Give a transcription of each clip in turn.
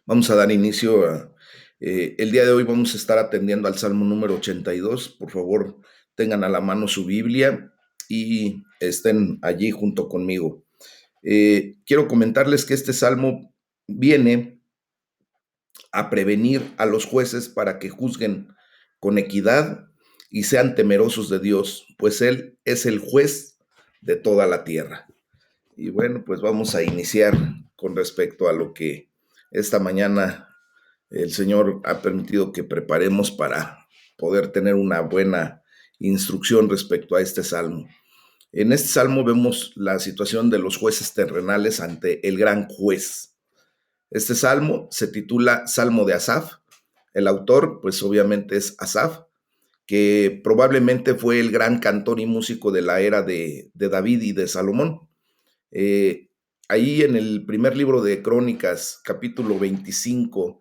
Vamos a dar inicio a, el día de hoy vamos a estar atendiendo al Salmo número 82. Por favor, tengan a la mano su Biblia y estén allí junto conmigo. Quiero comentarles que este salmo viene a prevenir a los jueces para que juzguen con equidad y sean temerosos de Dios, pues Él es el juez de toda la tierra. Y bueno, pues vamos a iniciar con respecto a lo que esta mañana el Señor ha permitido que preparemos para poder tener una buena instrucción respecto a este salmo. En este salmo vemos la situación de los jueces terrenales ante el gran juez. Este salmo se titula Salmo de Asaf. El autor, pues obviamente es Asaf, que probablemente fue el gran cantor y músico de la era de David y de Salomón. Eh, Ahí en el primer libro de Crónicas, capítulo 25,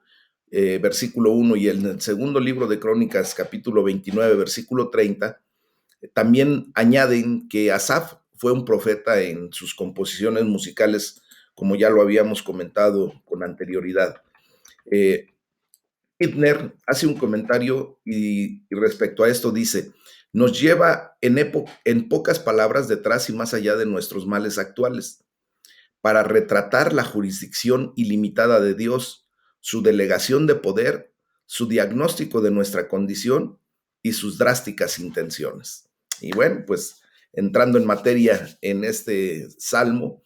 versículo 1, y en el segundo libro de Crónicas, capítulo 29, versículo 30, también añaden que Asaf fue un profeta en sus composiciones musicales, como ya lo habíamos comentado con anterioridad. Eh, Hitler hace un comentario y respecto a esto dice, nos lleva en pocas palabras detrás y más allá de nuestros males actuales para retratar la jurisdicción ilimitada de Dios, su delegación de poder, su diagnóstico de nuestra condición y sus drásticas intenciones. Y bueno, pues entrando en materia en este salmo,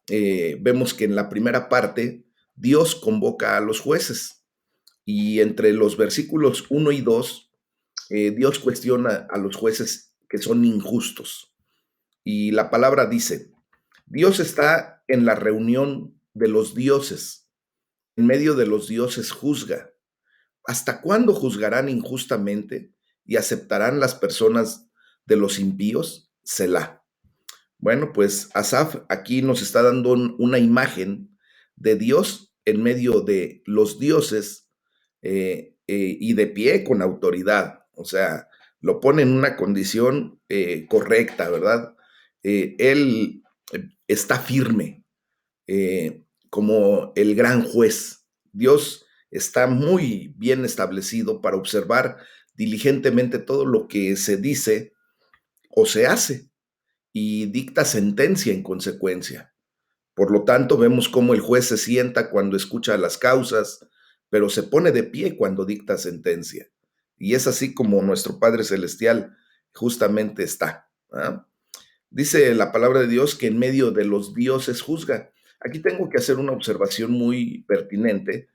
vemos que en la primera parte Dios convoca a los jueces y entre los versículos 1 y 2, Dios cuestiona a los jueces que son injustos. Y la palabra dice, Dios está en la reunión de los dioses, en medio de los dioses juzga. ¿Hasta cuándo juzgarán injustamente y aceptarán las personas de los impíos? Selah. Bueno, pues Asaf aquí nos está dando una imagen de Dios en medio de los dioses y de pie con autoridad. O sea, lo pone en una condición correcta, ¿verdad? Él está firme, como el gran juez. Dios está muy bien establecido para observar diligentemente todo lo que se dice o se hace y dicta sentencia en consecuencia. Por lo tanto, vemos cómo el juez se sienta cuando escucha las causas, pero se pone de pie cuando dicta sentencia. Y es así como nuestro Padre Celestial justamente está. ¿Ah? Dice la palabra de Dios que en medio de los dioses juzga. Aquí tengo que hacer una observación muy pertinente.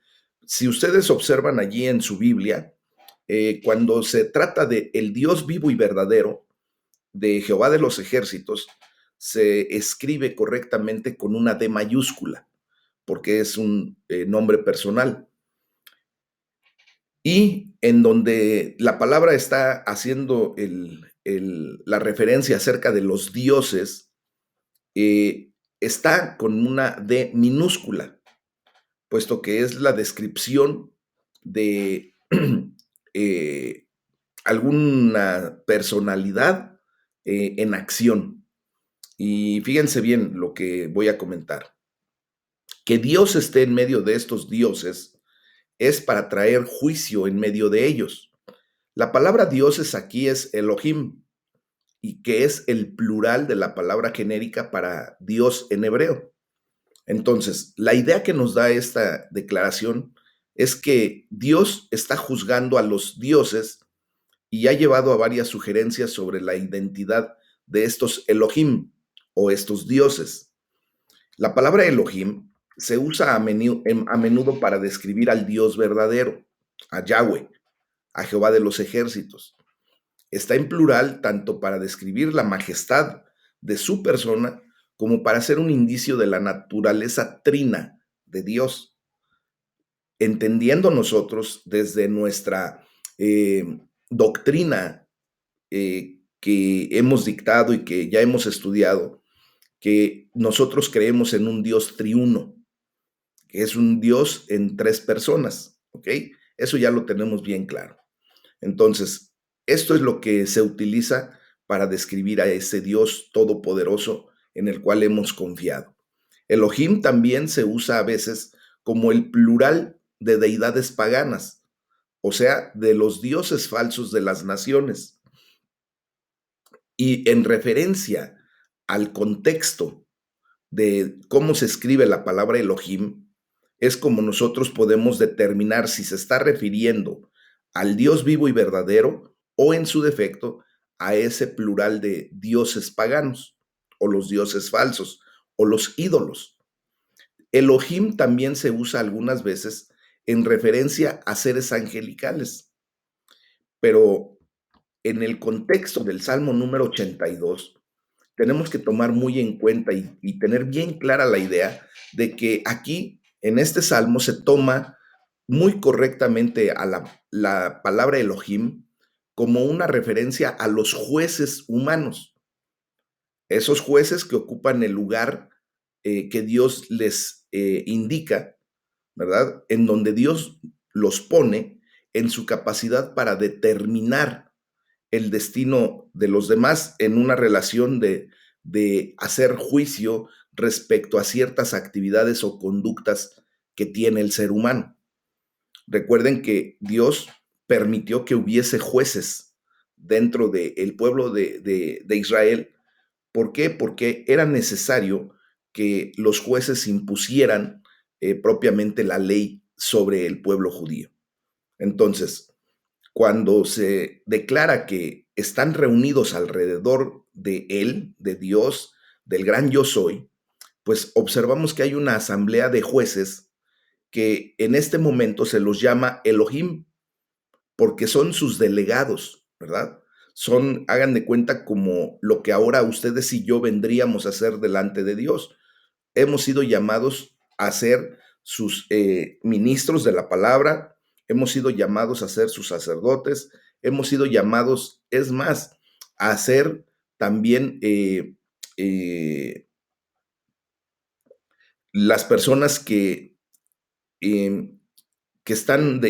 Si ustedes observan allí en su Biblia, cuando se trata de el Dios vivo y verdadero, de Jehová de los ejércitos, se escribe correctamente con una D mayúscula, porque es un nombre personal. Y en donde la palabra está haciendo la referencia acerca de los dioses, está con una D minúscula, puesto que es la descripción de eh, alguna personalidad en acción. Y fíjense bien lo que voy a comentar. Que Dios esté en medio de estos dioses es para traer juicio en medio de ellos. La palabra dioses aquí es Elohim, y que es el plural de la palabra genérica para Dios en hebreo. Entonces, la idea que nos da esta declaración es que Dios está juzgando a los dioses y ha llevado a varias sugerencias sobre la identidad de estos Elohim o estos dioses. La palabra Elohim se usa a menudo para describir al Dios verdadero, a Yahweh, a Jehová de los ejércitos. Está en plural tanto para describir la majestad de su persona como para ser un indicio de la naturaleza trina de Dios, entendiendo nosotros desde nuestra doctrina que hemos dictado y que ya hemos estudiado, que nosotros creemos en un Dios triuno, que es un Dios en tres personas, ¿ok? Eso ya lo tenemos bien claro. Entonces, esto es lo que se utiliza para describir a ese Dios todopoderoso en el cual hemos confiado. Elohim también se usa a veces como el plural de deidades paganas, o sea, de los dioses falsos de las naciones. Y en referencia al contexto de cómo se escribe la palabra Elohim, es como nosotros podemos determinar si se está refiriendo al Dios vivo y verdadero o en su defecto a ese plural de dioses paganos o los dioses falsos o los ídolos. Elohim también se usa algunas veces en referencia a seres angelicales, pero en el contexto del Salmo número 82, tenemos que tomar muy en cuenta y tener bien clara la idea de que aquí, en este salmo, se toma muy correctamente a la palabra Elohim como una referencia a los jueces humanos, esos jueces que ocupan el lugar que Dios les indica, ¿verdad? En donde Dios los pone en su capacidad para determinar el destino de los demás en una relación de hacer juicio respecto a ciertas actividades o conductas que tiene el ser humano. Recuerden que Dios permitió que hubiese jueces dentro del pueblo de Israel. ¿Por qué? Porque era necesario que los jueces impusieran propiamente la ley sobre el pueblo judío. Entonces, cuando se declara que están reunidos alrededor de Él, de Dios, del gran yo soy, pues observamos que hay una asamblea de jueces que en este momento se los llama Elohim, porque son sus delegados, ¿verdad? Son, hagan de cuenta, como lo que ahora ustedes y yo vendríamos a hacer delante de Dios. Hemos sido llamados a ser sus ministros de la palabra, hemos sido llamados a ser sus sacerdotes, hemos sido llamados, es más, a ser también eh, las personas eh, que están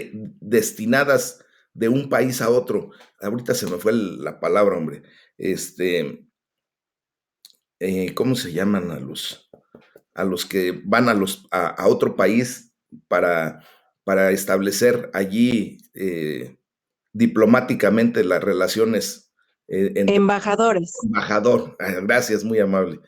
destinadas de un país a otro. Ahorita se me fue la palabra, hombre. ¿Cómo se llaman a los que van a otro país para, para establecer allí diplomáticamente las relaciones entre Embajadores. embajador? Gracias, muy amable.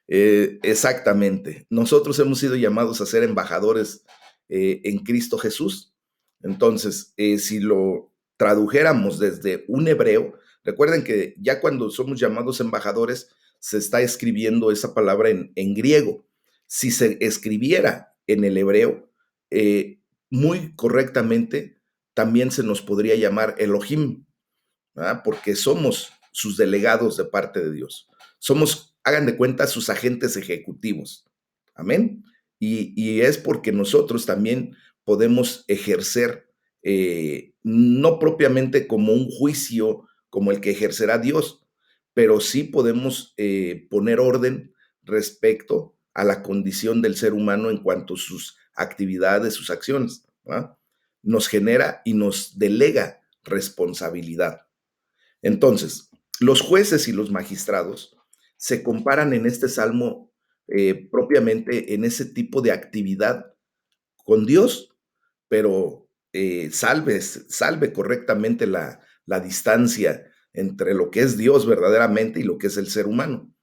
Exactamente. Nosotros hemos sido llamados a ser embajadores en Cristo Jesús. Entonces, si lo tradujéramos desde un hebreo, recuerden que ya cuando somos llamados embajadores, se está escribiendo esa palabra en griego. Si se escribiera en el hebreo, muy correctamente, también se nos podría llamar Elohim, ¿verdad? Porque somos sus delegados de parte de Dios. Somos, hagan de cuenta, sus agentes ejecutivos. Amén. Y es porque nosotros también podemos ejercer, no propiamente como un juicio como el que ejercerá Dios, pero sí podemos poner orden respecto a la condición del ser humano en cuanto a sus actividades, sus acciones, ¿verdad? Nos genera y nos delega responsabilidad. Entonces, los jueces y los magistrados se comparan en este salmo propiamente en ese tipo de actividad con Dios, pero salve correctamente la distancia entre lo que es Dios verdaderamente y lo que es el ser humano.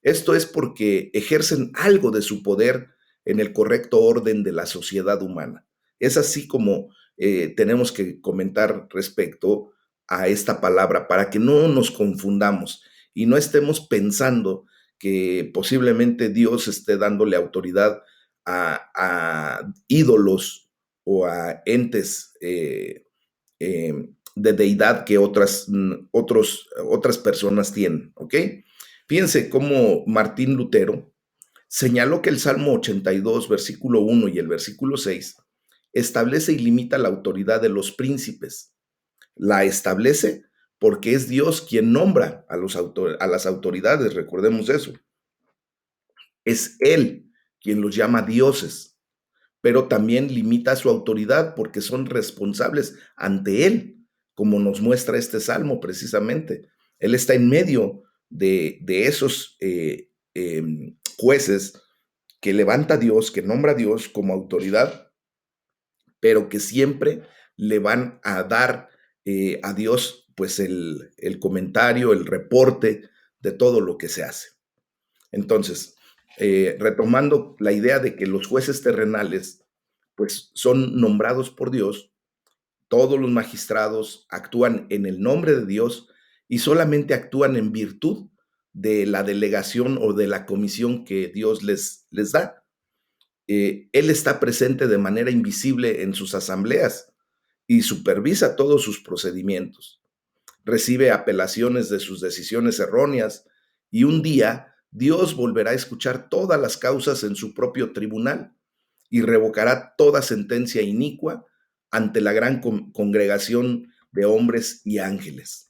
Esto es porque ejercen algo de su poder en el correcto orden de la sociedad humana. Es así como tenemos que comentar respecto a esta palabra para que no nos confundamos y no estemos pensando que posiblemente Dios esté dándole autoridad a ídolos o a entes de deidad que otras personas tienen, ¿ok? Fíjense cómo Martín Lutero señaló que el Salmo 82, versículo 1 y el versículo 6 establece y limita la autoridad de los príncipes. La establece porque es Dios quien nombra a las autoridades, recordemos eso. Es Él quien los llama dioses, pero también limita su autoridad porque son responsables ante Él, como nos muestra este salmo precisamente. Él está en medio de esos jueces que levanta Dios, que nombra a Dios como autoridad, pero que siempre le van a dar a Dios pues el comentario, el reporte de todo lo que se hace. Entonces, retomando la idea de que los jueces terrenales pues son nombrados por Dios, todos los magistrados actúan en el nombre de Dios y solamente actúan en virtud de la delegación o de la comisión que Dios les da. Él está presente de manera invisible en sus asambleas y supervisa todos sus procedimientos. Recibe apelaciones de sus decisiones erróneas y un día Dios volverá a escuchar todas las causas en su propio tribunal y revocará toda sentencia inicua ante la gran congregación de hombres y ángeles.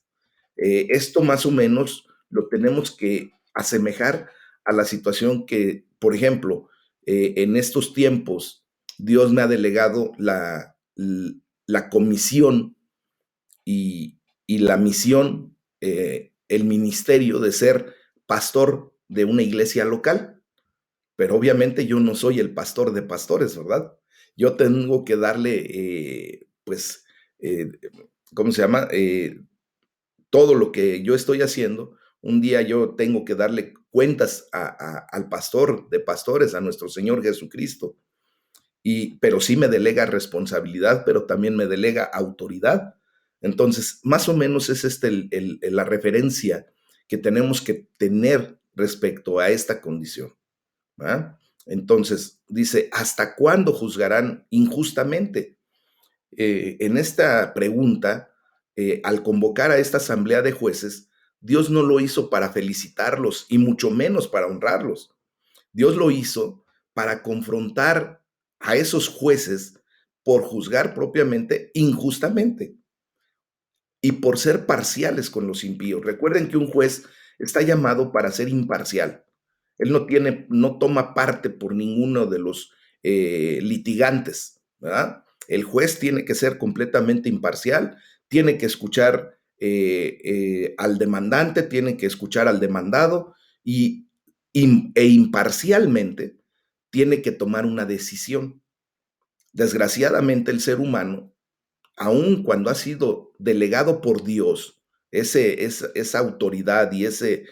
Esto más o menos lo tenemos que asemejar a la situación que, por ejemplo, en estos tiempos, Dios me ha delegado la comisión y la misión, el ministerio de ser pastor de una iglesia local. Pero obviamente yo no soy el pastor de pastores, ¿verdad? Yo tengo que darle, pues, ¿cómo se llama? Todo lo que yo estoy haciendo, un día yo tengo que darle cuentas al pastor de pastores, a nuestro Señor Jesucristo. Pero sí me delega responsabilidad, pero también me delega autoridad. Entonces, más o menos es la referencia que tenemos que tener respecto a esta condición. ¿Va? Entonces, dice, ¿hasta cuándo juzgarán injustamente? En esta pregunta, al convocar a esta asamblea de jueces, Dios no lo hizo para felicitarlos y mucho menos para honrarlos. Dios lo hizo para confrontar a esos jueces por juzgar propiamente injustamente y por ser parciales con los impíos. Recuerden que un juez está llamado para ser imparcial. Él no toma parte por ninguno de los litigantes, ¿verdad? El juez tiene que ser completamente imparcial, tiene que escuchar al demandante, tiene que escuchar al demandado e imparcialmente tiene que tomar una decisión. Desgraciadamente el ser humano, aun cuando ha sido delegado por Dios esa autoridad y ese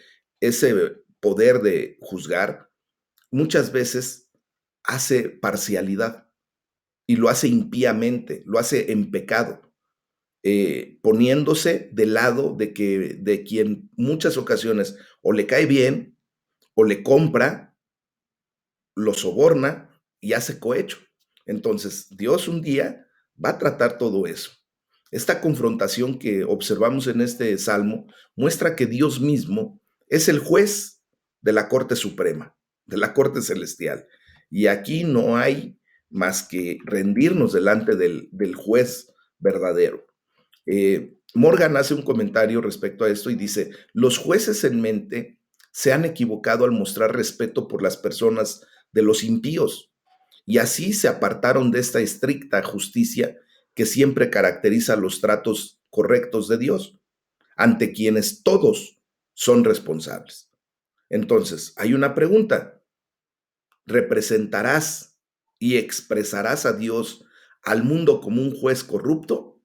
poder de juzgar, muchas veces hace parcialidad y lo hace impíamente, lo hace en pecado, poniéndose del lado de quien muchas ocasiones o le cae bien o le compra, lo soborna y hace cohecho. Entonces, Dios un día va a tratar todo eso. Esta confrontación que observamos en este salmo muestra que Dios mismo es el juez de la Corte Suprema, de la Corte Celestial. Y aquí no hay más que rendirnos delante del juez verdadero. Morgan hace un comentario respecto a esto y dice, los jueces en mente se han equivocado al mostrar respeto por las personas de los impíos y así se apartaron de esta estricta justicia que siempre caracteriza los tratos correctos de Dios, ante quienes todos son responsables. Entonces, hay una pregunta. ¿Representarás y expresarás a Dios al mundo como un juez corrupto,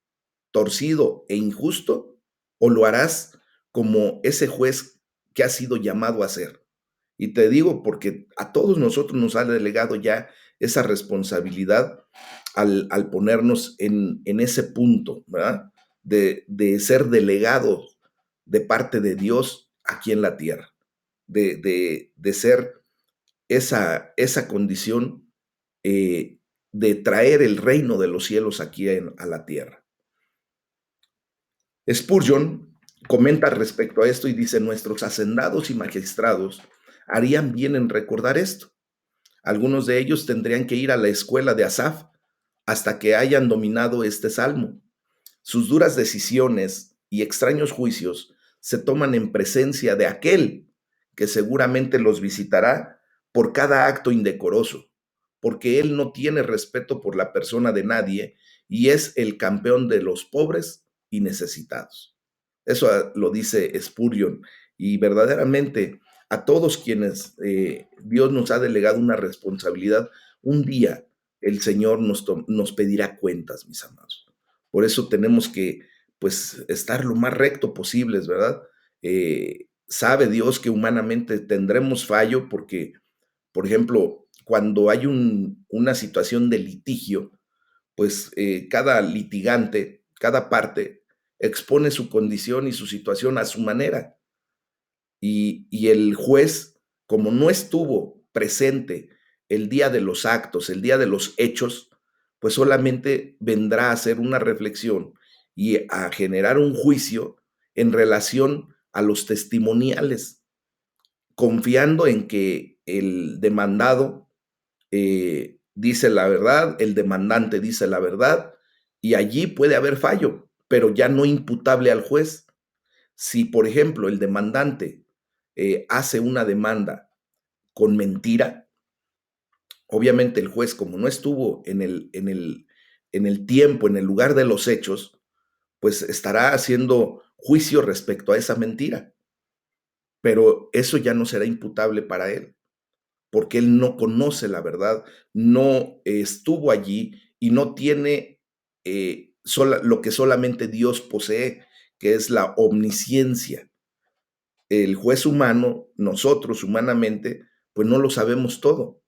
torcido e injusto? ¿O lo harás como ese juez que ha sido llamado a ser? Y te digo porque a todos nosotros nos ha delegado ya esa responsabilidad al ponernos en ese punto, ¿verdad? De ser delegados de parte de Dios aquí en la tierra, de ser esa condición de traer el reino de los cielos aquí a la tierra. Spurgeon comenta respecto a esto y dice, nuestros hacendados y magistrados harían bien en recordar esto. Algunos de ellos tendrían que ir a la escuela de Asaf hasta que hayan dominado este salmo. Sus duras decisiones y extraños juicios se toman en presencia de aquel que seguramente los visitará por cada acto indecoroso, porque él no tiene respeto por la persona de nadie y es el campeón de los pobres y necesitados. Eso lo dice Spurgeon y verdaderamente a todos quienes Dios nos ha delegado una responsabilidad, un día el Señor nos pedirá cuentas, mis amados. Por eso tenemos que, pues, estar lo más recto posibles, ¿verdad? Sabe Dios que humanamente tendremos fallo porque, por ejemplo, cuando hay una situación de litigio, pues cada litigante, cada parte, expone su condición y su situación a su manera. Y el juez, como no estuvo presente el día de los actos, el día de los hechos, pues solamente vendrá a hacer una reflexión y a generar un juicio en relación a los testimoniales, confiando en que el demandado dice la verdad, el demandante dice la verdad, y allí puede haber fallo, pero ya no imputable al juez. Si, por ejemplo, el demandante hace una demanda con mentira, obviamente el juez, como no estuvo en el tiempo, en el lugar de los hechos, pues estará haciendo juicio respecto a esa mentira, pero eso ya no será imputable para él, porque él no conoce la verdad, no estuvo allí y no tiene lo que solamente Dios posee, que es la omnisciencia. El juez humano, nosotros humanamente, pues no lo sabemos todo,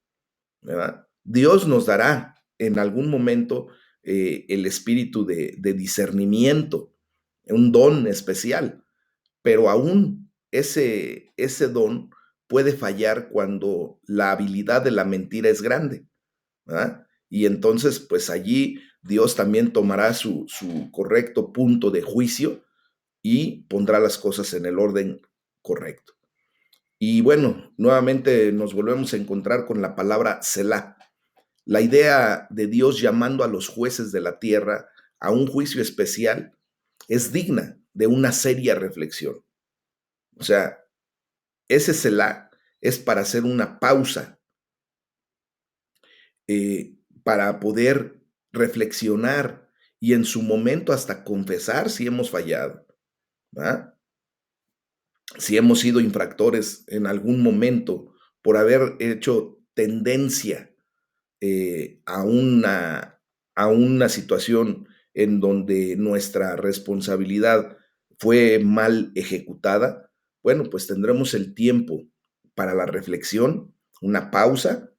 ¿verdad? Dios nos dará en algún momento el espíritu de discernimiento, un don especial, pero aún ese don puede fallar cuando la habilidad de la mentira es grande, ¿verdad? Y entonces, pues allí Dios también tomará su correcto punto de juicio y pondrá las cosas en el orden correcto. Y bueno, nuevamente nos volvemos a encontrar con la palabra Selah. La idea de Dios llamando a los jueces de la tierra a un juicio especial es digna de una seria reflexión. O sea, ese Selah es para hacer una pausa, para poder reflexionar y en su momento hasta confesar si hemos fallado, ¿verdad? Si hemos sido infractores en algún momento por haber hecho tendencia a una situación en donde nuestra responsabilidad fue mal ejecutada, bueno, pues tendremos el tiempo para la reflexión, una pausa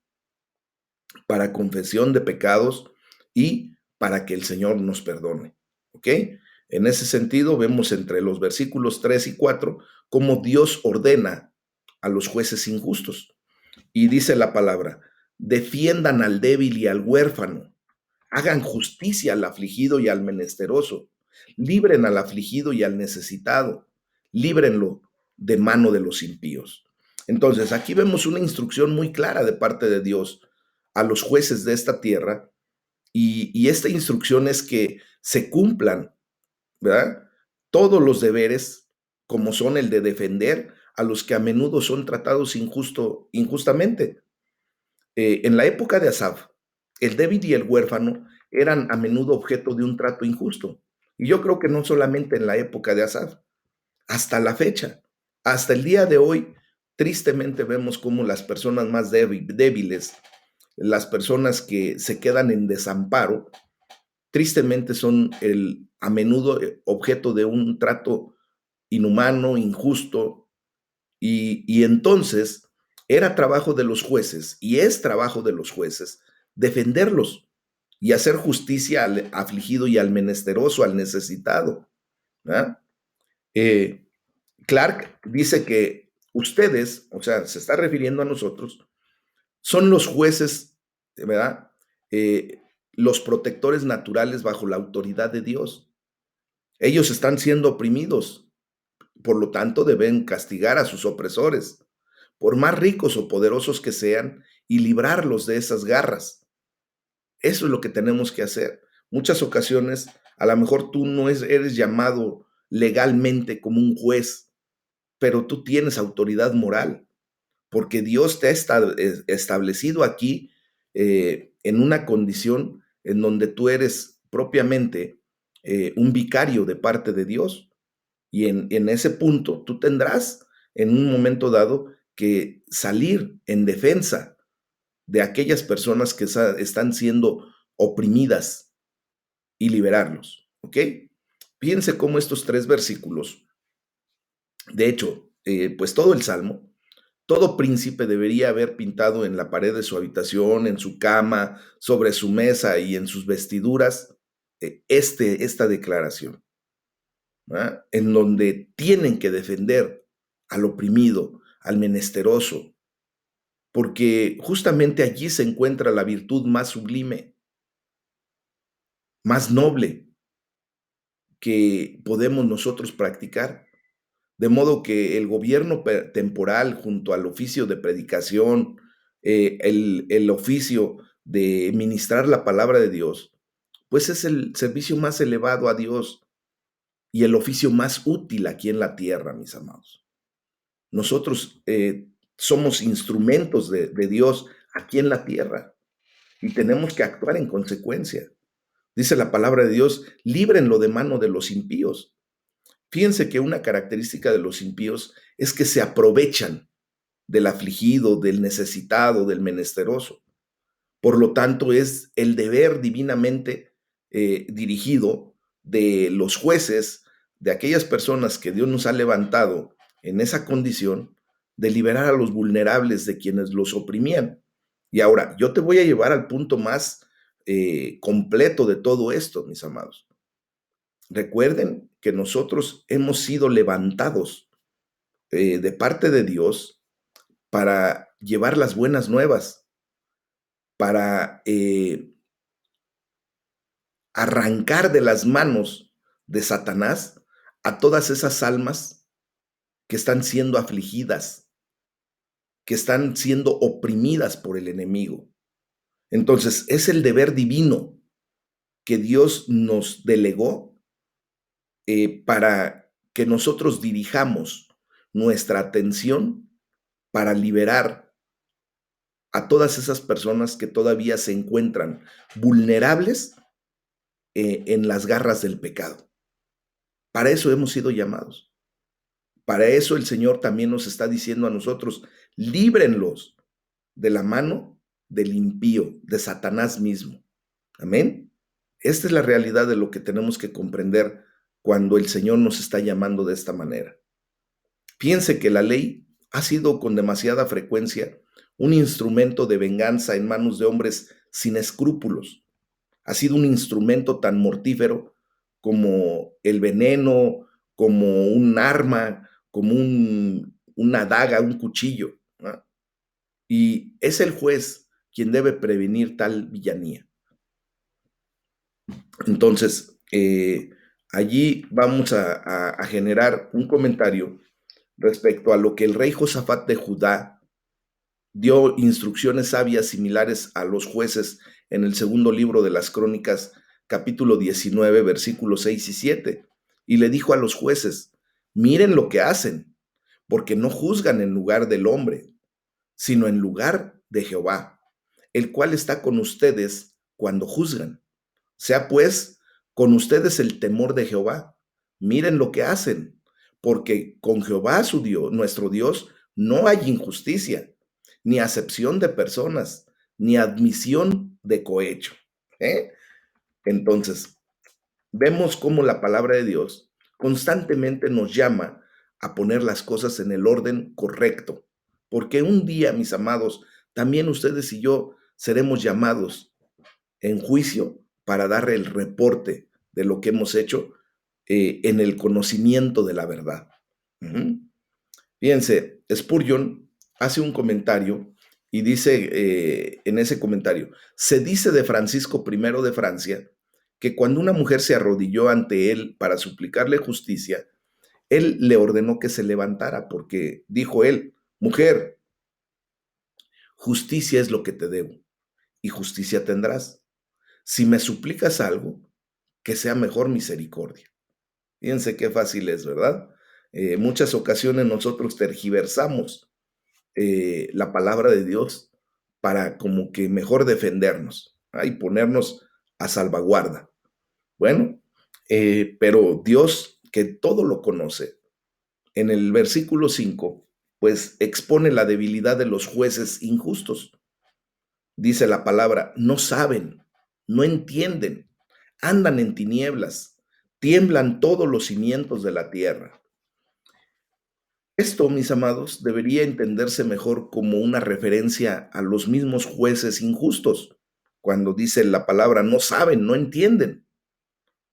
para confesión de pecados y para que el Señor nos perdone. ¿Ok? En ese sentido, vemos entre los versículos 3 y 4 cómo Dios ordena a los jueces injustos. Y dice la palabra, defiendan al débil y al huérfano, hagan justicia al afligido y al menesteroso, libren al afligido y al necesitado, líbrenlo de mano de los impíos. Entonces, aquí vemos una instrucción muy clara de parte de Dios a los jueces de esta tierra y esta instrucción es que se cumplan, ¿verdad? Todos los deberes, como son el de defender a los que a menudo son tratados injustamente. En la época de Asaf, el débil y el huérfano eran a menudo objeto de un trato injusto. Y yo creo que no solamente en la época de Asaf, hasta la fecha, hasta el día de hoy, tristemente vemos cómo las personas más débiles, las personas que se quedan en desamparo, tristemente son a menudo objeto de un trato inhumano, injusto, y entonces era trabajo de los jueces y es trabajo de los jueces defenderlos y hacer justicia al afligido y al menesteroso, al necesitado. ¿Verdad? Eh, Clark dice que ustedes, o sea, se está refiriendo a nosotros, son los jueces, ¿verdad? Los protectores naturales bajo la autoridad de Dios. Ellos están siendo oprimidos, por lo tanto deben castigar a sus opresores, por más ricos o poderosos que sean, y librarlos de esas garras. Eso es lo que tenemos que hacer. Muchas ocasiones, a lo mejor tú no eres llamado legalmente como un juez, pero tú tienes autoridad moral, porque Dios te ha establecido aquí en una condición en donde tú eres propiamente un vicario de parte de Dios. Y en ese punto tú tendrás en un momento dado que salir en defensa de aquellas personas que están siendo oprimidas y liberarlos, ¿ok? Fíjense cómo estos 3 versículos, de hecho, pues todo el Salmo, todo príncipe debería haber pintado en la pared de su habitación, en su cama, sobre su mesa y en sus vestiduras, esta declaración, ¿verdad? En donde tienen que defender al oprimido, al menesteroso, porque justamente allí se encuentra la virtud más sublime, más noble que podemos nosotros practicar. De modo que el gobierno temporal junto al oficio de predicación, el oficio de ministrar la palabra de Dios, pues es el servicio más elevado a Dios y el oficio más útil aquí en la tierra, mis amados. Nosotros somos instrumentos de Dios aquí en la tierra y tenemos que actuar en consecuencia. Dice la palabra de Dios, líbrenlo de mano de los impíos. Fíjense que una característica de los impíos es que se aprovechan del afligido, del necesitado, del menesteroso. Por lo tanto, es el deber divinamente dirigido de los jueces, de aquellas personas que Dios nos ha levantado en esa condición, de liberar a los vulnerables de quienes los oprimían. Y ahora, yo te voy a llevar al punto más completo de todo esto, mis amados. Recuerden que nosotros hemos sido levantados de parte de Dios para llevar las buenas nuevas, para arrancar de las manos de Satanás a todas esas almas que están siendo afligidas, que están siendo oprimidas por el enemigo. Entonces, es el deber divino que Dios nos delegó para que nosotros dirijamos nuestra atención para liberar a todas esas personas que todavía se encuentran vulnerables en las garras del pecado. Para eso hemos sido llamados. Para eso el Señor también nos está diciendo a nosotros, líbrenlos de la mano del impío, de Satanás mismo. Amén. Esta es la realidad de lo que tenemos que comprender cuando el Señor nos está llamando de esta manera. Piense que la ley ha sido con demasiada frecuencia un instrumento de venganza en manos de hombres sin escrúpulos. Ha sido un instrumento tan mortífero como el veneno, como un arma, como una daga, un cuchillo, ¿no? Y es el juez quien debe prevenir tal villanía. Entonces, allí vamos a generar un comentario respecto a lo que el rey Josafat de Judá dio instrucciones sabias similares a los jueces en el segundo libro de las Crónicas, capítulo 19, versículos 6 y 7. Y le dijo a los jueces, miren lo que hacen, porque no juzgan en lugar del hombre, sino en lugar de Jehová, el cual está con ustedes cuando juzgan. Sea pues con ustedes el temor de Jehová. Miren lo que hacen, porque con Jehová su Dios, nuestro Dios, no hay injusticia, ni acepción de personas, ni admisión de cohecho. ¿Eh? Entonces, vemos cómo la palabra de Dios constantemente nos llama a poner las cosas en el orden correcto, porque un día, mis amados, también ustedes y yo seremos llamados en juicio para dar el reporte de lo que hemos hecho en el conocimiento de la verdad. Ujú. Fíjense, Spurgeon hace un comentario y dice en ese comentario, se dice de Francisco I de Francia que cuando una mujer se arrodilló ante él para suplicarle justicia, él le ordenó que se levantara porque dijo él, mujer, justicia es lo que te debo y justicia tendrás. Si me suplicas algo, que sea mejor misericordia. Fíjense qué fácil es, ¿verdad? Muchas ocasiones nosotros tergiversamos la palabra de Dios para como que mejor defendernos, ¿ah? Y ponernos a salvaguarda. Bueno, pero Dios, que todo lo conoce, en el versículo 5, pues expone la debilidad de los jueces injustos. Dice la palabra, no saben, no entienden, andan en tinieblas, tiemblan todos los cimientos de la tierra. Esto, mis amados, debería entenderse mejor como una referencia a los mismos jueces injustos, cuando dice la palabra no saben, no entienden,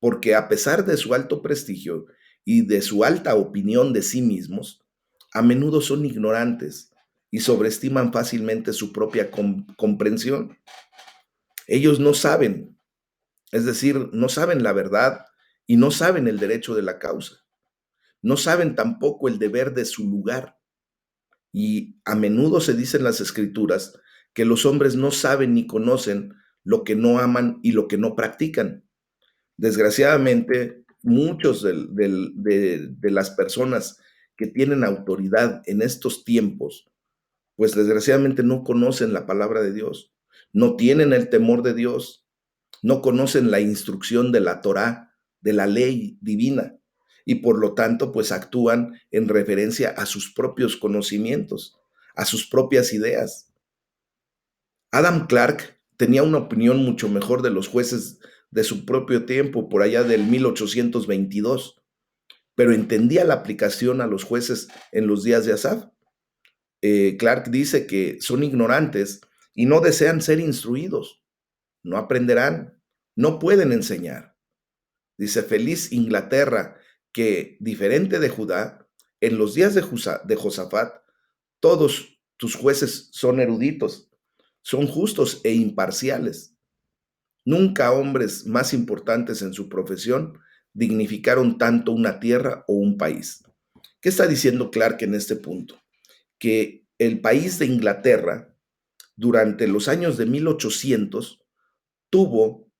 porque a pesar de su alto prestigio y de su alta opinión de sí mismos, a menudo son ignorantes y sobreestiman fácilmente su propia comprensión. Ellos no saben, es decir, no saben la verdad y no saben el derecho de la causa. No saben tampoco el deber de su lugar. Y a menudo se dice en las escrituras que los hombres no saben ni conocen lo que no aman y lo que no practican. Desgraciadamente, muchos de las personas que tienen autoridad en estos tiempos, pues desgraciadamente no conocen la palabra de Dios, no tienen el temor de Dios, no conocen la instrucción de la Torá, de la ley divina, y por lo tanto, pues actúan en referencia a sus propios conocimientos, a sus propias ideas. Adam Clarke tenía una opinión mucho mejor de los jueces de su propio tiempo, por allá del 1822, pero entendía la aplicación a los jueces en los días de Asaf. Clarke dice que son ignorantes y no desean ser instruidos, no aprenderán, no pueden enseñar. Dice, feliz Inglaterra, que, diferente de Judá, en los días de Josafat, todos tus jueces son eruditos, son justos e imparciales. Nunca hombres más importantes en su profesión dignificaron tanto una tierra o un país. ¿Qué está diciendo Clark en este punto? Que el país de Inglaterra, durante los años de 1800, tuvo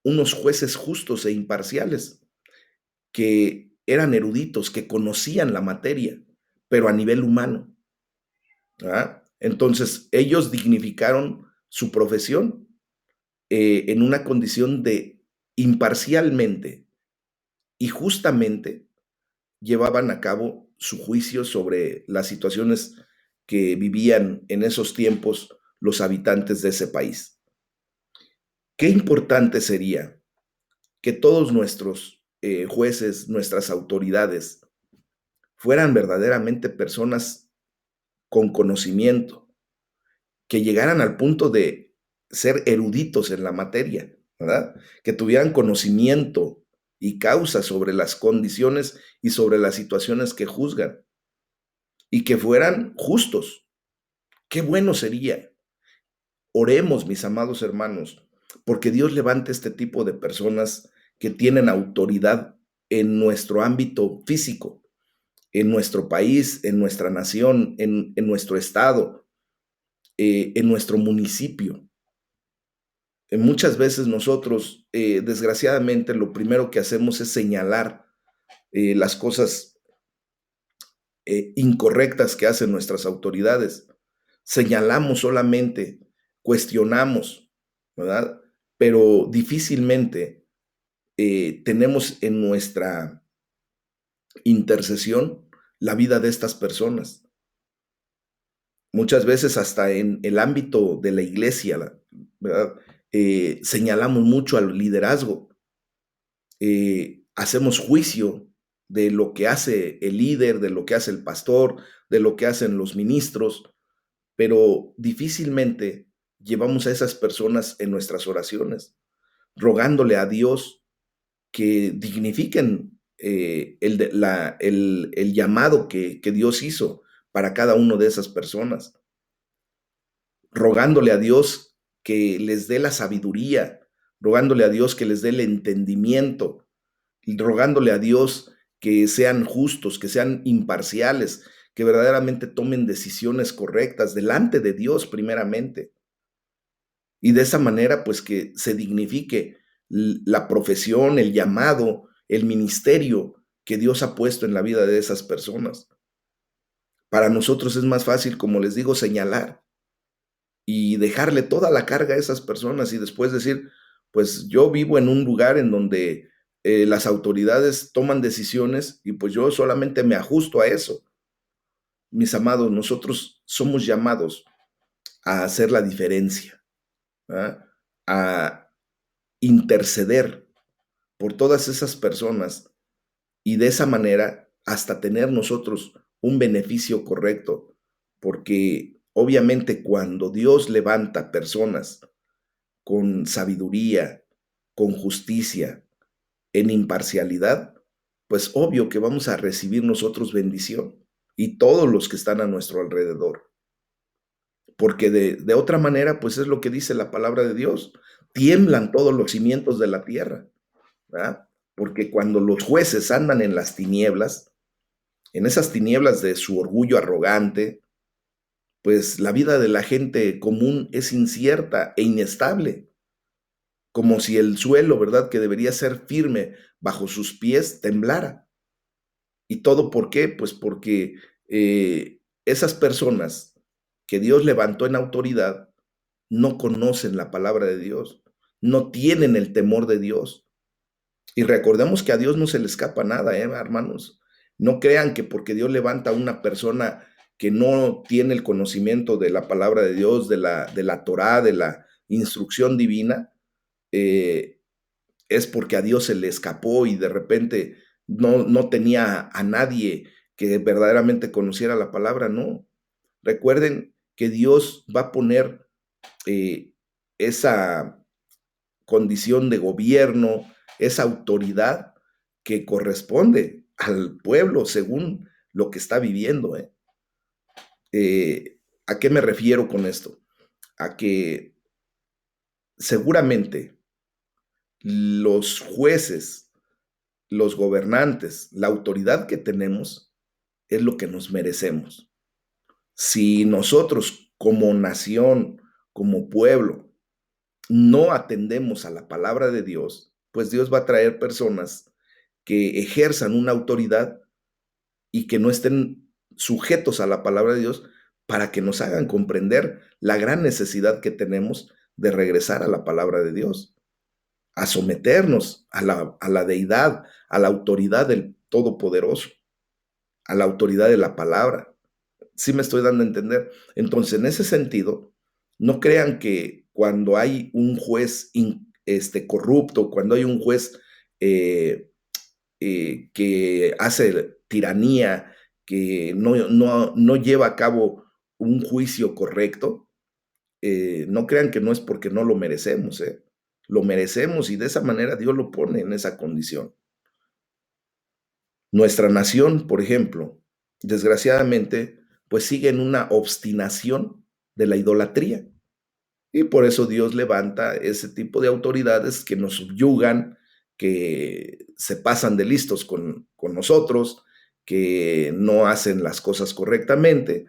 unos jueces justos e imparciales, que eran eruditos, que conocían la materia, pero a nivel humano. ¿Ah? Entonces, ellos dignificaron su profesión en una condición de imparcialmente y justamente llevaban a cabo su juicio sobre las situaciones que vivían en esos tiempos los habitantes de ese país. Qué importante sería que todos nuestros jueces, nuestras autoridades, fueran verdaderamente personas con conocimiento, que llegaran al punto de ser eruditos en la materia, ¿verdad? Que tuvieran conocimiento y causa sobre las condiciones y sobre las situaciones que juzgan y que fueran justos. Qué bueno sería. Oremos, mis amados hermanos, porque Dios levante este tipo de personas que tienen autoridad en nuestro ámbito físico, en nuestro país, en nuestra nación, en nuestro estado, en nuestro municipio. Muchas veces nosotros, desgraciadamente, lo primero que hacemos es señalar las cosas incorrectas que hacen nuestras autoridades. Señalamos solamente, cuestionamos, ¿verdad? Pero difícilmente tenemos en nuestra intercesión la vida de estas personas. Muchas veces hasta en el ámbito de la iglesia, ¿verdad? Señalamos mucho al liderazgo, hacemos juicio de lo que hace el líder, de lo que hace el pastor, de lo que hacen los ministros, pero difícilmente llevamos a esas personas en nuestras oraciones, rogándole a Dios que dignifiquen el llamado que Dios hizo para cada uno de esas personas, rogándole a Dios que les dé la sabiduría, rogándole a Dios que les dé el entendimiento, y rogándole a Dios que sean justos, que sean imparciales, que verdaderamente tomen decisiones correctas delante de Dios primeramente. Y de esa manera, pues que se dignifique la profesión, el llamado, el ministerio que Dios ha puesto en la vida de esas personas. Para nosotros es más fácil, como les digo, señalar y dejarle toda la carga a esas personas y después decir, pues yo vivo en un lugar en donde las autoridades toman decisiones y pues yo solamente me ajusto a eso. Mis amados, nosotros somos llamados a hacer la diferencia. ¿verdad? A interceder por todas esas personas y de esa manera hasta tener nosotros un beneficio correcto, porque obviamente cuando Dios levanta personas con sabiduría, con justicia, en imparcialidad, pues obvio que vamos a recibir nosotros bendición y todos los que están a nuestro alrededor, porque de otra manera, pues es lo que dice la palabra de Dios, tiemblan todos los cimientos de la tierra, ¿verdad? Porque cuando los jueces andan en las tinieblas, en esas tinieblas de su orgullo arrogante, pues la vida de la gente común es incierta e inestable, como si el suelo, ¿verdad?, que debería ser firme bajo sus pies, temblara. ¿Y todo por qué? Pues porque esas personas que Dios levantó en autoridad no conocen la palabra de Dios, no tienen el temor de Dios. Y recordemos que a Dios no se le escapa nada, hermanos. No crean que porque Dios levanta a una persona que no tiene el conocimiento de la palabra de Dios, de la Torá, de la instrucción divina, eh, es porque a Dios se le escapó y de repente no tenía a nadie que verdaderamente conociera la palabra, no. Recuerden que Dios va a poner esa condición de gobierno, esa autoridad que corresponde al pueblo según lo que está viviendo. ¿A qué me refiero con esto? A que seguramente los jueces, los gobernantes, la autoridad que tenemos es lo que nos merecemos. Si nosotros como nación, como pueblo, no atendemos a la palabra de Dios, pues Dios va a traer personas que ejerzan una autoridad y que no estén sujetos a la palabra de Dios para que nos hagan comprender la gran necesidad que tenemos de regresar a la palabra de Dios, a someternos a la deidad, a la autoridad del Todopoderoso, a la autoridad de la palabra. Sí me estoy dando a entender. Entonces, en ese sentido, no crean que cuando hay un juez corrupto, cuando hay un juez que hace tiranía, que no lleva a cabo un juicio correcto, no crean que no es porque no lo merecemos, ¿eh? Lo merecemos y de esa manera Dios lo pone en esa condición. Nuestra nación, por ejemplo, desgraciadamente, pues sigue en una obstinación de la idolatría. Y por eso Dios levanta ese tipo de autoridades que nos subyugan, que se pasan de listos con nosotros, que no hacen las cosas correctamente,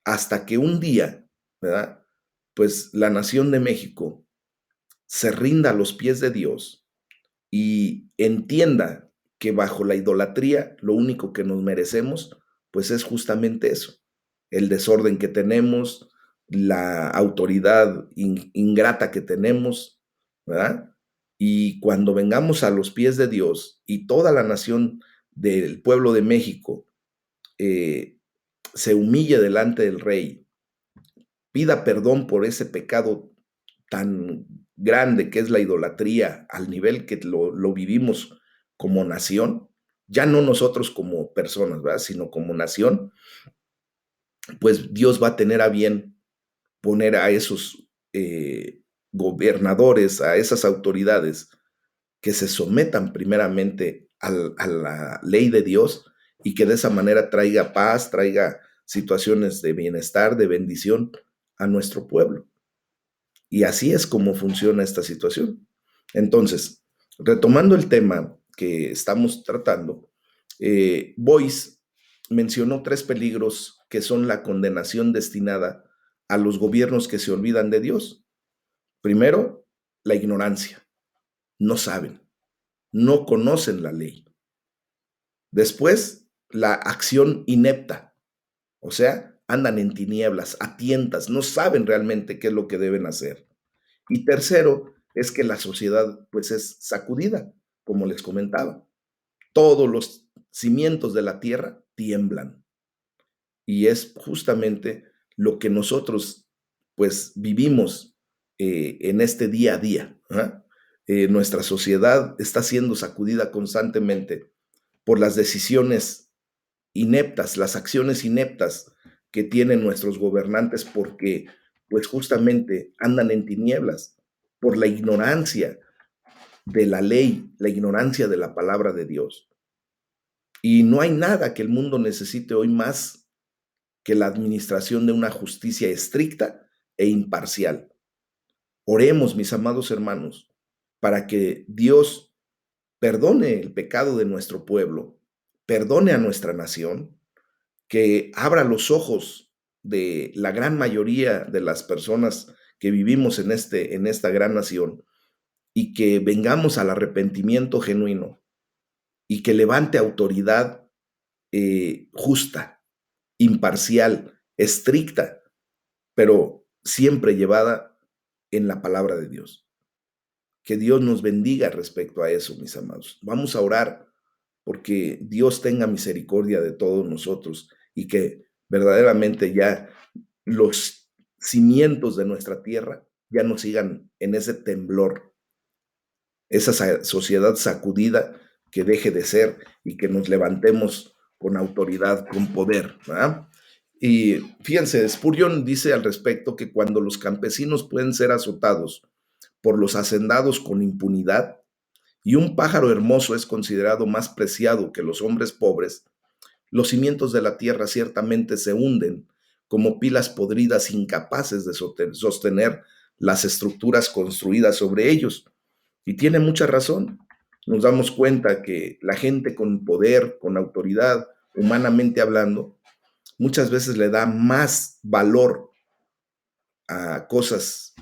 hasta que un día, ¿verdad? Pues la nación de México se rinda a los pies de Dios y entienda que bajo la idolatría lo único que nos merecemos, pues es justamente eso, el desorden que tenemos, la autoridad ingrata que tenemos, ¿verdad? Y cuando vengamos a los pies de Dios y toda la nación del pueblo de México eh, se humille delante del rey, pida perdón por ese pecado tan grande que es la idolatría, al nivel que lo vivimos como nación, ya no nosotros como personas, ¿verdad? Sino como nación, pues Dios va a tener a bien poner a esos gobernadores, a esas autoridades que se sometan primeramente a la ley de Dios y que de esa manera traiga paz, traiga situaciones de bienestar, de bendición a nuestro pueblo. Y así es como funciona esta situación. Entonces, retomando el tema que estamos tratando, Boyce mencionó 3 peligros que son la condenación destinada a los gobiernos que se olvidan de Dios. Primero, la ignorancia. No saben, no conocen la ley. Después, la acción inepta. O sea, andan en tinieblas, a tientas, no saben realmente qué es lo que deben hacer. Y tercero, es que la sociedad pues es sacudida, como les comentaba. Todos los cimientos de la tierra tiemblan. Y es justamente lo que nosotros pues vivimos en este día a día. ¿Ah? Nuestra sociedad está siendo sacudida constantemente por las decisiones ineptas, las acciones ineptas que tienen nuestros gobernantes porque pues justamente andan en tinieblas por la ignorancia de la ley, la ignorancia de la palabra de Dios. Y no hay nada que el mundo necesite hoy más que la administración de una justicia estricta e imparcial. Oremos, mis amados hermanos, para que Dios perdone el pecado de nuestro pueblo, perdone a nuestra nación, que abra los ojos de la gran mayoría de las personas que vivimos en esta gran nación y que vengamos al arrepentimiento genuino y que levante autoridad justa, imparcial, estricta, pero siempre llevada en la palabra de Dios. Que Dios nos bendiga respecto a eso, mis amados. Vamos a orar porque Dios tenga misericordia de todos nosotros y que verdaderamente ya los cimientos de nuestra tierra ya no sigan en ese temblor, esa sociedad sacudida, que deje de ser y que nos levantemos con autoridad, con poder, ¿verdad? Y fíjense, Spurgeon dice al respecto que cuando los campesinos pueden ser azotados por los hacendados con impunidad y un pájaro hermoso es considerado más preciado que los hombres pobres, los cimientos de la tierra ciertamente se hunden como pilas podridas incapaces de sostener las estructuras construidas sobre ellos. Y tiene mucha razón. Nos damos cuenta que la gente con poder, con autoridad, humanamente hablando, muchas veces le da más valor a cosas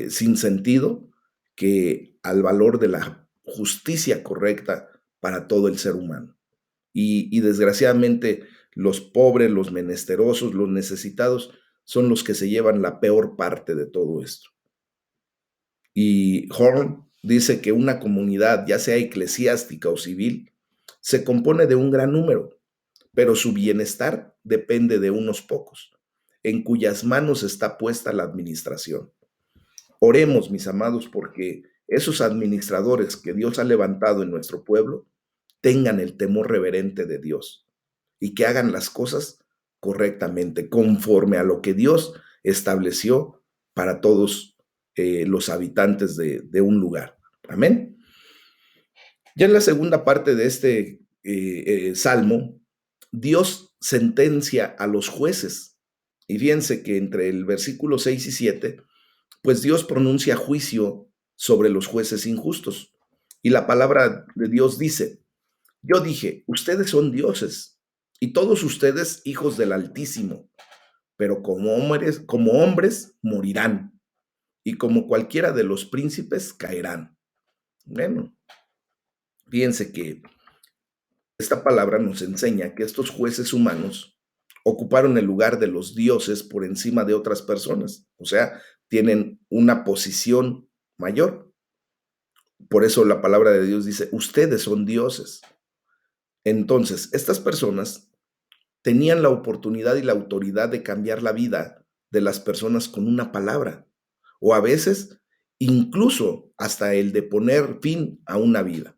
sin sentido que al valor de la justicia correcta para todo el ser humano. Y desgraciadamente los pobres, los menesterosos, los necesitados son los que se llevan la peor parte de todo esto. Y Horn dice que una comunidad, ya sea eclesiástica o civil, se compone de un gran número, pero su bienestar depende de unos pocos, en cuyas manos está puesta la administración. Oremos, mis amados, porque esos administradores que Dios ha levantado en nuestro pueblo tengan el temor reverente de Dios y que hagan las cosas correctamente, conforme a lo que Dios estableció para todos los habitantes de un lugar. Amén. Ya en la segunda parte de este salmo, Dios sentencia a los jueces. Y fíjense que entre el versículo 6 y 7, pues Dios pronuncia juicio sobre los jueces injustos. Y la palabra de Dios dice: yo dije, ustedes son dioses y todos ustedes hijos del Altísimo, pero como hombres morirán y como cualquiera de los príncipes caerán. Bueno, fíjense que esta palabra nos enseña que estos jueces humanos ocuparon el lugar de los dioses por encima de otras personas, o sea, tienen una posición mayor. Por eso la palabra de Dios dice, ustedes son dioses. Entonces, estas personas tenían la oportunidad y la autoridad de cambiar la vida de las personas con una palabra, o a veces incluso hasta el de poner fin a una vida.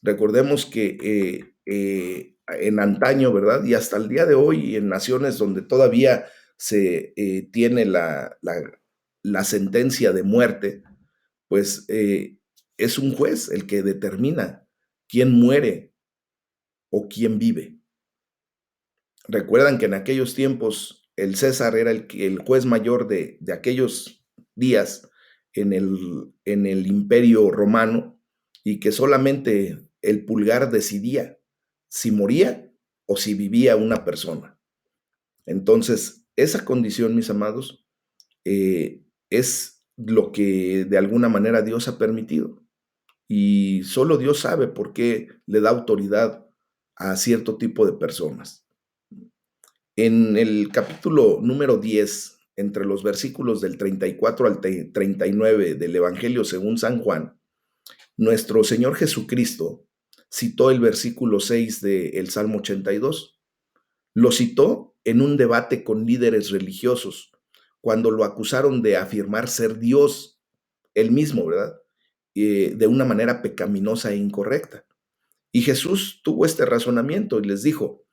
Recordemos que en antaño, ¿verdad? Y hasta el día de hoy, en naciones donde todavía se tiene la sentencia de muerte, pues es un juez el que determina quién muere o quién vive. Recuerdan que en aquellos tiempos el César era el juez mayor de aquellos días en el imperio romano y que solamente el pulgar decidía si moría o si vivía una persona. Entonces, esa condición, mis amados, es lo que de alguna manera Dios ha permitido. Y solo Dios sabe por qué le da autoridad a cierto tipo de personas. En el capítulo número 10, entre los versículos del 34 al 39 del Evangelio según San Juan, nuestro Señor Jesucristo citó el versículo 6 del Salmo 82. Lo citó en un debate con líderes religiosos, cuando lo acusaron de afirmar ser Dios, él mismo, ¿verdad? De una manera pecaminosa e incorrecta. Y Jesús tuvo este razonamiento y les dijo,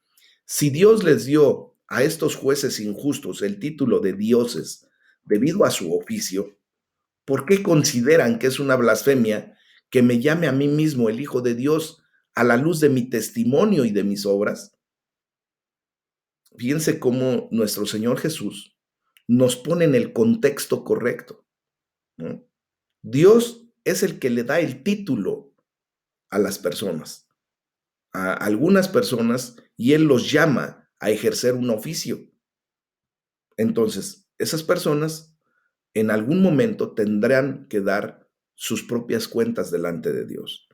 si Dios les dio a estos jueces injustos el título de dioses debido a su oficio, ¿por qué consideran que es una blasfemia que me llame a mí mismo el Hijo de Dios a la luz de mi testimonio y de mis obras? Fíjense cómo nuestro Señor Jesús nos pone en el contexto correcto, ¿no? Dios es el que le da el título a las personas, a algunas personas, y Él los llama a ejercer un oficio. Entonces, esas personas en algún momento tendrán que dar sus propias cuentas delante de Dios.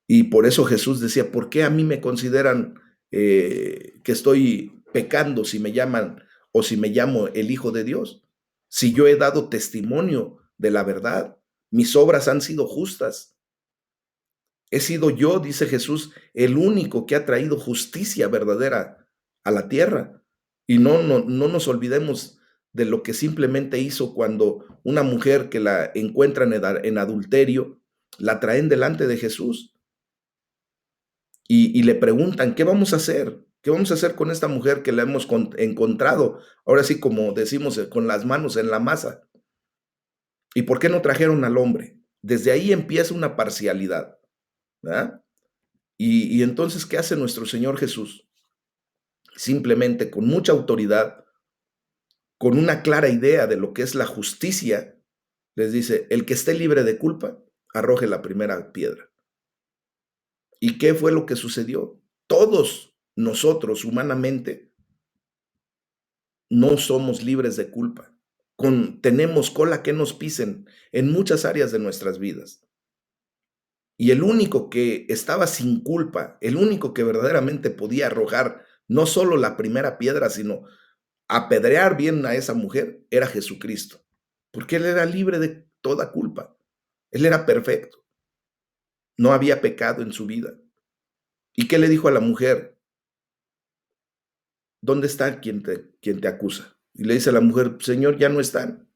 Y por eso Jesús decía, ¿por qué a mí me consideran que estoy pecando si me llaman o si me llamo el Hijo de Dios? Si yo he dado testimonio de la verdad, mis obras han sido justas. He sido yo, dice Jesús, el único que ha traído justicia verdadera a la tierra. Y no nos olvidemos de lo que simplemente hizo cuando una mujer que la encuentran en adulterio, la traen delante de Jesús y le preguntan, ¿qué vamos a hacer? ¿Qué vamos a hacer con esta mujer que la hemos encontrado? Ahora sí, como decimos, con las manos en la masa. ¿Y por qué no trajeron al hombre? Desde ahí empieza una parcialidad, ¿verdad? Y entonces, ¿qué hace nuestro Señor Jesús? Simplemente con mucha autoridad, con una clara idea de lo que es la justicia, les dice, el que esté libre de culpa, arroje la primera piedra. ¿Y qué fue lo que sucedió? Todos nosotros humanamente no somos libres de culpa. Tenemos cola que nos pisen en muchas áreas de nuestras vidas. Y el único que estaba sin culpa, el único que verdaderamente podía arrojar no solo la primera piedra, sino apedrear bien a esa mujer, era Jesucristo, porque él era libre de toda culpa. Él era perfecto, no había pecado en su vida. ¿Y qué le dijo a la mujer? ¿Dónde está quien te acusa? Y le dice a la mujer, Señor, ya no están.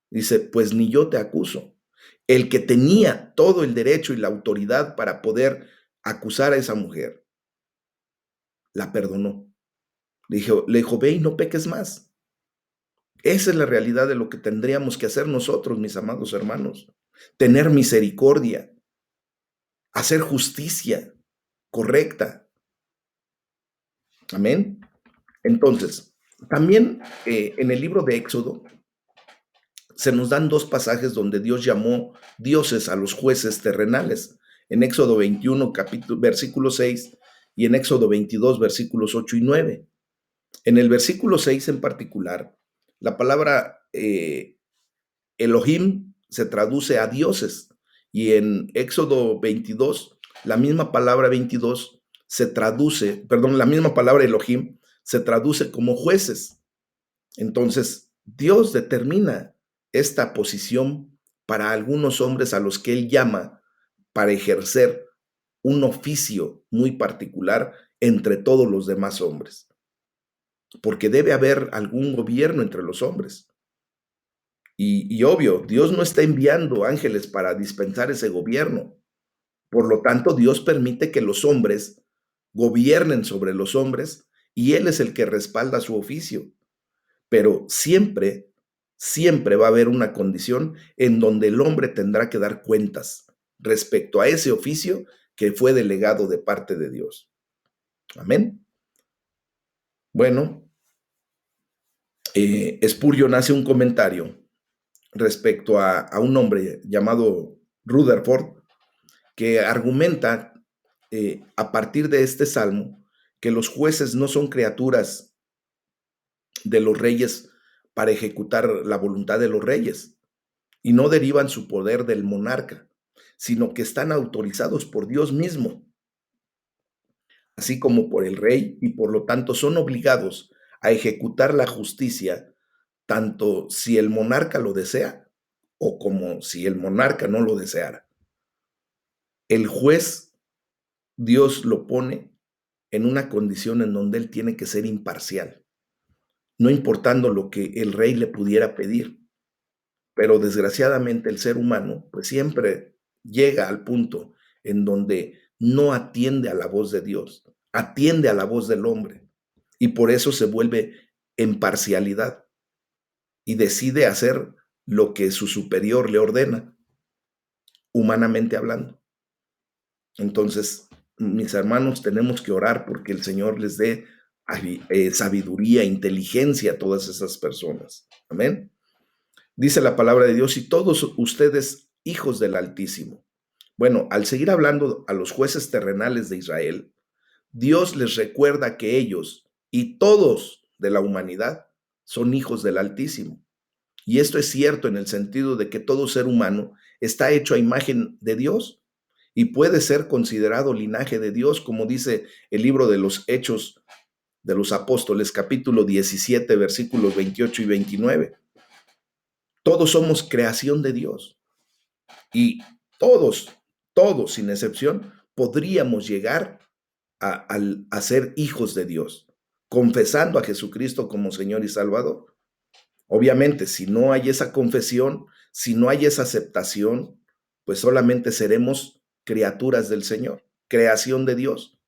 Dice, pues ni yo te acuso. El que tenía todo el derecho y la autoridad para poder acusar a esa mujer, la perdonó. Le dijo, ve y no peques más. Esa es la realidad de lo que tendríamos que hacer nosotros, mis amados hermanos. Tener misericordia, hacer justicia correcta. Amén. Entonces, también en el libro de Éxodo se nos dan dos pasajes donde Dios llamó dioses a los jueces terrenales. En Éxodo 21, versículo 6, y en Éxodo 22, versículos 8 y 9. En el versículo 6 en particular, la palabra Elohim se traduce a dioses, y en Éxodo 22, la misma palabra 22 se traduce, perdón, la misma palabra Elohim se traduce como jueces. Entonces, Dios determina esta posición para algunos hombres a los que Él llama para ejercer un oficio muy particular entre todos los demás hombres, porque debe haber algún gobierno entre los hombres. Y obvio, Dios no está enviando ángeles para dispensar ese gobierno. Por lo tanto, Dios permite que los hombres gobiernen sobre los hombres y Él es el que respalda su oficio. Pero siempre, siempre va a haber una condición en donde el hombre tendrá que dar cuentas respecto a ese oficio que fue delegado de parte de Dios. Amén. Bueno, Spurgeon hace un comentario respecto a un hombre llamado Rutherford, que argumenta a partir de este salmo que los jueces no son criaturas de los reyes para ejecutar la voluntad de los reyes y no derivan su poder del monarca, sino que están autorizados por Dios mismo, así como por el rey, y por lo tanto son obligados a ejecutar la justicia tanto si el monarca lo desea o como si el monarca no lo deseara. El juez, Dios lo pone en una condición en donde él tiene que ser imparcial. no importando lo que el rey le pudiera pedir. Pero desgraciadamente el ser humano, pues siempre llega al punto en donde no atiende a la voz de Dios, atiende a la voz del hombre y por eso se vuelve en parcialidad y decide hacer lo que su superior le ordena, humanamente hablando. Entonces, mis hermanos, tenemos que orar porque el Señor les dé sabiduría, inteligencia a todas esas personas. Amén. Dice la palabra de Dios, y todos ustedes hijos del Altísimo. Bueno, al seguir hablando a los jueces terrenales de Israel, Dios les recuerda que ellos y todos de la humanidad son hijos del Altísimo. Y esto es cierto en el sentido de que todo ser humano está hecho a imagen de Dios y puede ser considerado linaje de Dios, como dice el libro de los Hechos de los Apóstoles, capítulo 17, versículos 28 y 29. Todos somos creación de Dios y todos sin excepción, podríamos llegar a ser hijos de Dios, confesando a Jesucristo como Señor y Salvador. Obviamente, si no hay esa confesión, si no hay esa aceptación, pues solamente seremos criaturas del Señor, creación de Dios.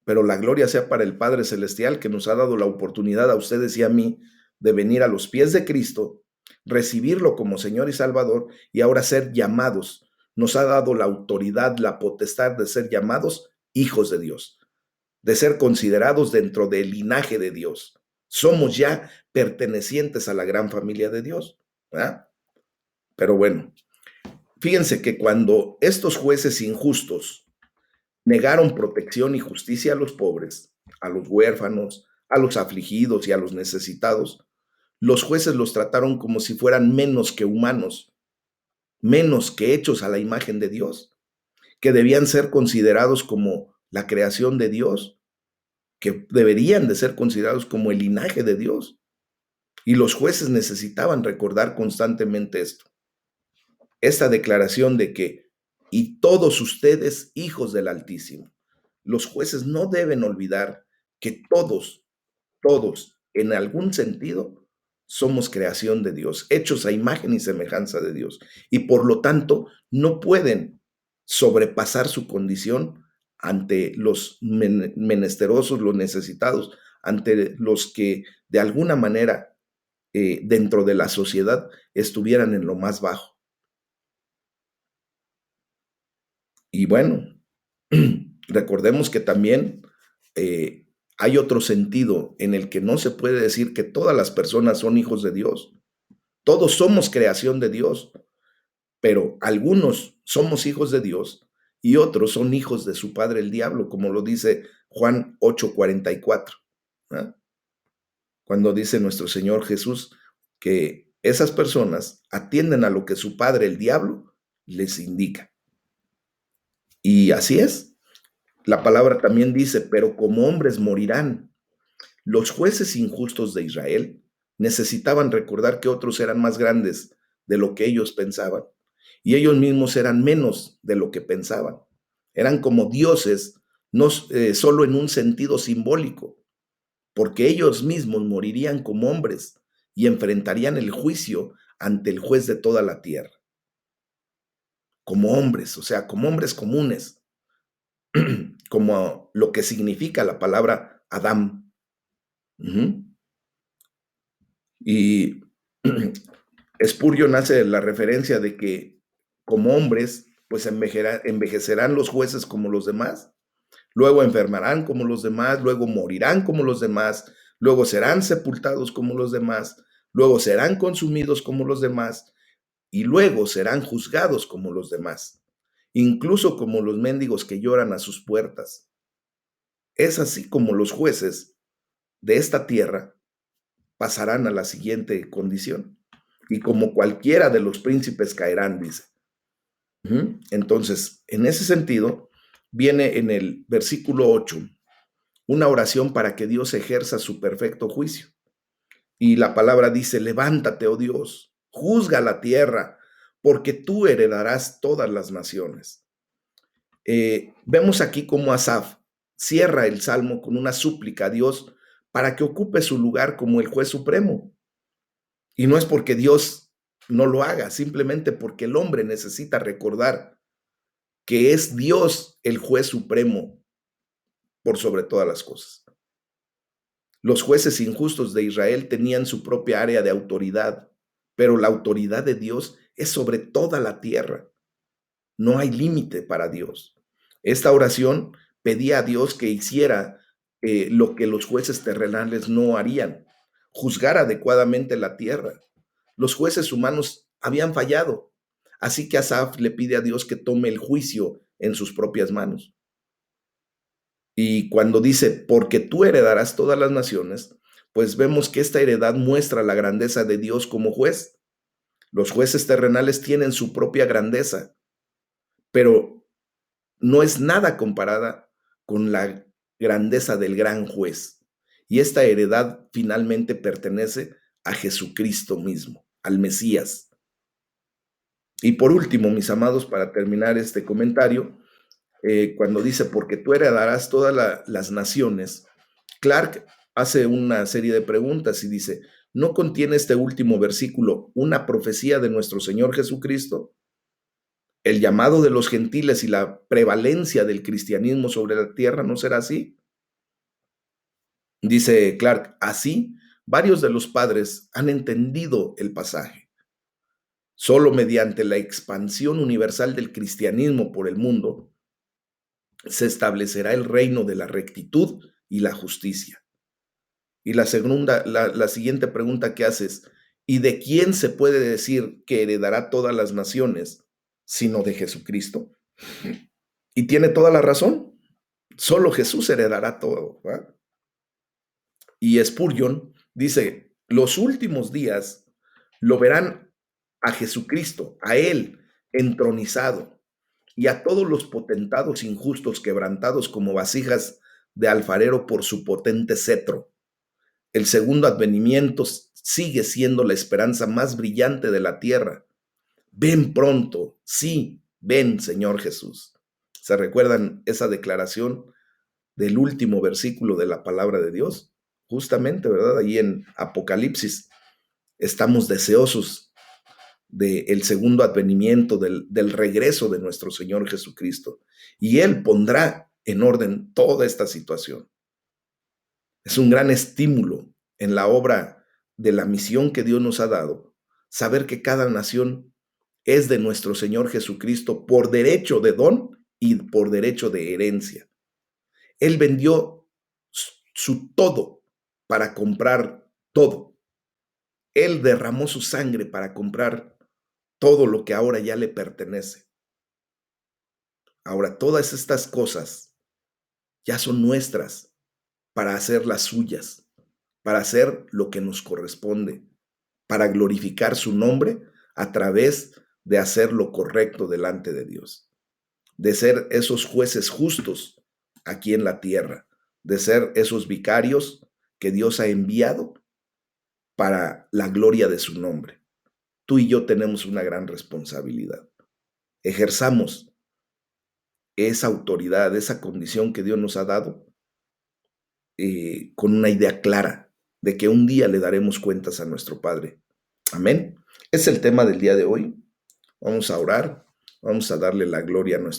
Pero la gloria sea para el Padre Celestial que nos ha dado la oportunidad a ustedes y a mí de venir a los pies de Cristo, recibirlo como Señor y Salvador y ahora ser llamados. Nos ha dado la autoridad, la potestad de ser llamados hijos de Dios, de ser considerados dentro del linaje de Dios. Somos ya pertenecientes a la gran familia de Dios, ¿verdad? Pero bueno, fíjense que cuando estos jueces injustos negaron protección y justicia a los pobres, a los huérfanos, a los afligidos y a los necesitados, los jueces los trataron como si fueran menos que humanos, menos que hechos a la imagen de Dios, que debían ser considerados como la creación de Dios, que deberían de ser considerados como el linaje de Dios. Y los jueces necesitaban recordar constantemente esto. Esta declaración de que, y todos ustedes hijos del Altísimo. Los jueces no deben olvidar que todos, en algún sentido, somos creación de Dios, hechos a imagen y semejanza de Dios. Y por lo tanto, no pueden sobrepasar su condición ante los menesterosos, los necesitados, ante los que de alguna manera dentro de la sociedad estuvieran en lo más bajo. Y bueno, recordemos que también hay otro sentido en el que no se puede decir que todas las personas son hijos de Dios. Todos somos creación de Dios, pero algunos somos hijos de Dios y otros son hijos de su padre el diablo, como lo dice Juan 8:44, ¿eh? Cuando dice nuestro Señor Jesús que esas personas atienden a lo que su padre el diablo les indica. Y así es. La palabra también dice, pero como hombres morirán. Los jueces injustos de Israel necesitaban recordar que otros eran más grandes de lo que ellos pensaban y ellos mismos eran menos de lo que pensaban. Eran como dioses, no solo en un sentido simbólico, porque ellos mismos morirían como hombres y enfrentarían el juicio ante el juez de toda la tierra. Como hombres, o sea, como hombres comunes, como lo que significa la palabra Adán. Y Spurgeon hace la referencia de que como hombres, pues envejecerán los jueces como los demás, luego enfermarán como los demás, luego morirán como los demás, luego serán sepultados como los demás, luego serán consumidos como los demás y luego serán juzgados como los demás, incluso como los mendigos que lloran a sus puertas. Es así como los jueces de esta tierra pasarán a la siguiente condición. Y como cualquiera de los príncipes caerán, dice. Entonces, en ese sentido, viene en el versículo 8 una oración para que Dios ejerza su perfecto juicio. Y la palabra dice, levántate, oh Dios, juzga la tierra, porque tú heredarás todas las naciones. Vemos aquí cómo Asaf cierra el salmo con una súplica a Dios para que ocupe su lugar como el juez supremo. Y no es porque Dios no lo haga, simplemente porque el hombre necesita recordar que es Dios el juez supremo por sobre todas las cosas. Los jueces injustos de Israel tenían su propia área de autoridad, pero la autoridad de Dios es sobre toda la tierra. No hay límite para Dios. Esta oración pedía a Dios que hiciera lo que los jueces terrenales no harían, juzgar adecuadamente la tierra. Los jueces humanos habían fallado, así que Asaf le pide a Dios que tome el juicio en sus propias manos. Y cuando dice, porque tú heredarás todas las naciones, pues vemos que esta heredad muestra la grandeza de Dios como juez. Los jueces terrenales tienen su propia grandeza, pero no es nada comparada con la grandeza del gran juez. Y esta heredad finalmente pertenece a Jesucristo mismo, al Mesías. Y por último, mis amados, para terminar este comentario, cuando dice, porque tú heredarás todas las naciones, Clark hace una serie de preguntas y dice, ¿no contiene este último versículo una profecía de nuestro Señor Jesucristo? ¿El llamado de los gentiles y la prevalencia del cristianismo sobre la tierra no será así? Dice Clark, así, varios de los padres han entendido el pasaje. Solo mediante la expansión universal del cristianismo por el mundo se establecerá el reino de la rectitud y la justicia. Y la siguiente pregunta que haces, ¿y de quién se puede decir que heredará todas las naciones, sino de Jesucristo? Y tiene toda la razón. Solo Jesús heredará todo, ¿verdad? Y Spurgeon dice, los últimos días lo verán a Jesucristo, a Él entronizado, y a todos los potentados injustos quebrantados como vasijas de alfarero por su potente cetro. El segundo advenimiento sigue siendo la esperanza más brillante de la tierra. Ven pronto, sí, ven, Señor Jesús. ¿Se recuerdan esa declaración del último versículo de la palabra de Dios? Justamente, ¿verdad? Ahí en Apocalipsis estamos deseosos del segundo advenimiento, del regreso de nuestro Señor Jesucristo. Y Él pondrá en orden toda esta situación. Es un gran estímulo en la obra de la misión que Dios nos ha dado, saber que cada nación es de nuestro Señor Jesucristo por derecho de don y por derecho de herencia. Él vendió su todo para comprar todo. Él derramó su sangre para comprar todo lo que ahora ya le pertenece. Ahora, todas estas cosas ya son nuestras para hacer las suyas, para hacer lo que nos corresponde, para glorificar su nombre a través de hacer lo correcto delante de Dios, de ser esos jueces justos aquí en la tierra, de ser esos vicarios que Dios ha enviado para la gloria de su nombre. Tú y yo tenemos una gran responsabilidad. Ejerzamos esa autoridad, esa condición que Dios nos ha dado, con una idea clara de que un día le daremos cuentas a nuestro Padre. Amén. Es el tema del día de hoy. Vamos a orar, vamos a darle la gloria a nuestro